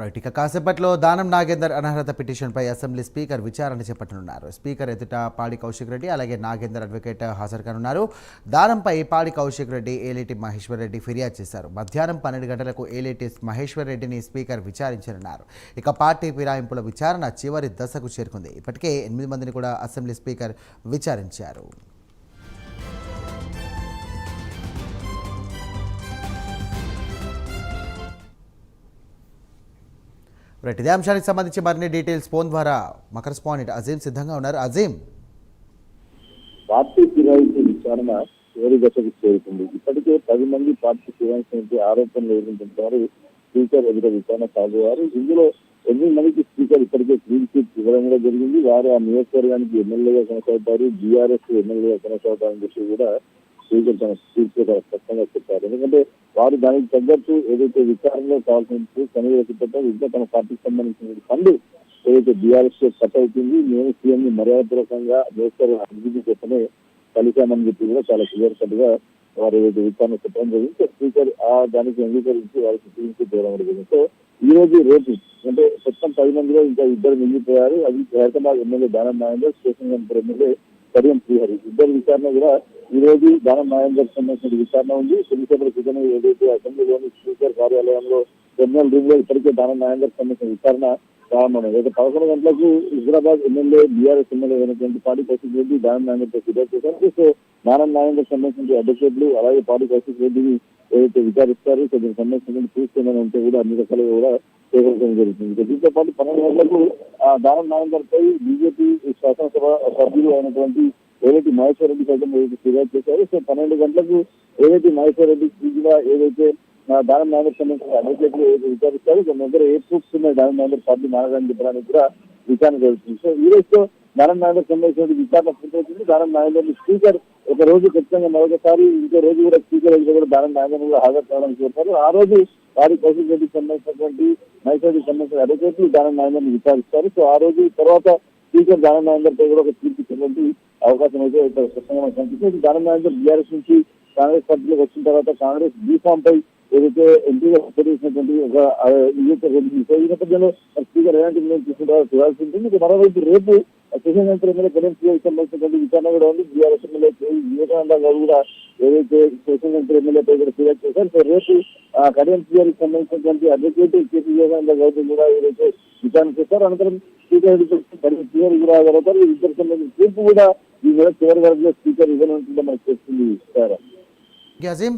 Right. ఇక కాసేపట్లో దానం నాగేందర్ అనర్హత పిటిషన్పై అసెంబ్లీ స్పీకర్ విచారణ చేపట్టనున్నారు. స్పీకర్ ఎదుట పాడి కౌశిక్ రెడ్డి అలాగే నాగేందర్ అడ్వకేట్ హాజరు కానున్నారు. దానంపై పాడి కౌశిక్ రెడ్డి, ఏలేటి మహేశ్వర్ రెడ్డి ఫిర్యాదు చేశారు. మధ్యాహ్నం 12 గంటలకు ఏలేటి మహేశ్వర్ రెడ్డిని స్పీకర్ విచారించనున్నారు. ఇక పార్టీ ఫిరాయింపుల విచారణ చివరి దశకు చేరుకుంది. ఇప్పటికే 8 మందిని కూడా అసెంబ్లీ స్పీకర్ విచారించారు. రైట్. ఇదే అంశానికి సంబంధించి మరిన్ని డీటెయిల్స్ ఫోన్ ద్వారా మా కరెస్పాండెంట్ అజీం సిద్ధంగా ఉన్నారు. అజీం, పార్టీ ఫిరాయింపు విచారణ చివరి దశకు చేరుకుంది. ఇప్పటికే 10 మంది పార్టీ ఫిరాయింపు ఆరోపణలు ఎదుర్కొంటున్నారు. స్పీకర్ ఎదుట విచారణ సాగువారు. ఇందులో 8 మందికి స్పీకర్ ఇప్పటికే క్లీన్ చిట్ ఇవ్వడం కూడా జరిగింది. వారు ఆ నియోజకవర్గానికి ఎమ్మెల్యేగా కొనసాగుతారు, బీఆర్ఎస్ ఎమ్మెల్యేగా కొనసాగుతారని చెప్పి కూడా స్పీకర్ తన స్పీకర్ స్పష్టంగా చెప్పారు. ఎందుకంటే వారు దానికి తగ్గట్టు ఏదైతే విచారణలో కావాల్సిన కనుగొనకపోతే ఇంకా తమ పార్టీకి సంబంధించిన ఫండ్ ఏదైతే బీఆర్ఎస్ కట్ అవుతుంది, నేను సీఎం ని మర్యాదపూర్వకంగా నియోజకవర్గ అభివృద్ధి కోసమే కలిశామని చెప్పి కూడా చాలా క్లియర్ కట్ గా వారు ఏదైతే విచారణ చెప్పడం జరిగింది. స్పీకర్ దానికి అంగీకరించి వారికి తీర్చి చేయడం జరిగింది. సో ఈ రోజు రేపు అంటే మొత్తం 10 మందిలో ఇంకా 2 మిగిలిపోయారు. అది Hyderabad MLA Danam Nagender, station MLA Kadiyam Srihari. ఇద్దరు విచారణ కూడా ఈ రోజు దానం నాగేందర్ సంబంధించిన విచారణ ఉంది. కొద్దిసేపటి క్రితం ఏదైతే అసెంబ్లీలోని స్పీకర్ కార్యాలయంలో టెర్మినల్ రూమ్ లో ఇప్పటికే దానం నాగేందర్ సంబంధించిన విచారణ ప్రారంభమైంది. అయితే 11 గంటలకు హైదరాబాద్ ఎమ్మెల్యే, బీఆర్ఎస్ ఎమ్మెల్యే అయినటువంటి పాడి కౌశిక్ రెడ్డి దానం నాగేందర్ ఫిర్యాదు చేశారు. సో దానం నాగేందర్ సంబంధించిన అడ్వకేట్లు అలాగే పాడి కౌశిక్ రెడ్డిని ఏదైతే విచారిస్తారు, సో దీనికి సంబంధించిన చూస్తుందని ఉంటే కూడా అన్ని రకాలుగా కూడా సేకరించడం జరుగుతుంది. దీంతో పాటు 12 గంటలకు దానం నాగేందర్ పై బీజేపీ శాసనసభ సభ్యులు అయినటువంటి ఏదైతే మహేశ్వర్ రెడ్డి సైతం ఏదైతే ఫిర్యాదు చేశారు. సో 12 గంటలకు ఏదైతే మహేశ్వర్ రెడ్డి కూడా ఏదైతే దానం నాగేందర్ సంబంధించిన అడ్వకేట్లు ఏదైతే విచారిస్తారు, కొన్ని దగ్గర ఏ ప్రూఫ్స్ ఉన్నాయి దానం నాగేందర్ పార్టీ మారడానికి చెప్పడానికి కూడా విచారణ జరుగుతుంది. సో ఈ రోజుతో దానం నాగేందర్ సంబంధించిన విచారణ పూర్తవుతుంది. దానం నాగేందర్ స్పీకర్ ఒక రోజు ఖచ్చితంగా మరొకసారి ఇంకో రోజు కూడా స్పీకర్ అయితే కూడా దానం నాగేందర్ కూడా హాజరు కావడానికి చెప్పారు. ఆ రోజు వారి కౌశిక్ రెడ్డికి సంబంధించినటువంటి మహేశ్వర్ రెడ్డికి సంబంధించిన అడ్వకేట్లు దానం నాగేందర్ విచారిస్తారు. సో ఆ రోజు తర్వాత స్పీకర్ దానం నాగేందర్ పై కూడా ఒక తీర్పు ఇచ్చేటువంటి అవకాశం అయితే ఇక్కడ స్పష్టంగా మనకు కనిపిస్తుంది. దానం నాగేందర్ బీఆర్ఎస్ నుంచి కాంగ్రెస్ పార్టీలోకి వచ్చిన తర్వాత కాంగ్రెస్ బీఫామ్ పై ఏదైతే ఎంపీగా చేసినటువంటి ఒక సో ఈ నేపథ్యంలో స్పీకర్ ఎలాంటి నిర్ణయం తీసుకుంటారో చూడాల్సి ఉంటుంది. మరోవైపు రేపు స్టేషన్ ఎమ్మెల్యే కడియం శ్రీహరికి సంబంధించినటువంటి విచారణ కూడా ఉంది. బీఆర్ఎస్ ఎమ్మెల్యే వివేకానంద గౌడ్ కూడా ఏదైతే స్టేషన్ ఎమ్మెల్యేపై కూడా ఫిర్యాదు చేశారు. సో రేపు కడియం శ్రీహరికి సంబంధించినటువంటి అడ్వకేట్ కేసీ వివేకానంద గౌడ్ కూడా ఏదైతే విచారణ చేశారు. అనంతరం స్పీకర్ కడియం శ్రీహరి కూడా జరుగుతారు. ఇద్దరు సంబంధించిన తీర్పు కూడా ఈ నెల చివరి వరకు స్పీకర్ ఇవ్వాలంటుందో మనకు చేస్తుంది. అజీం.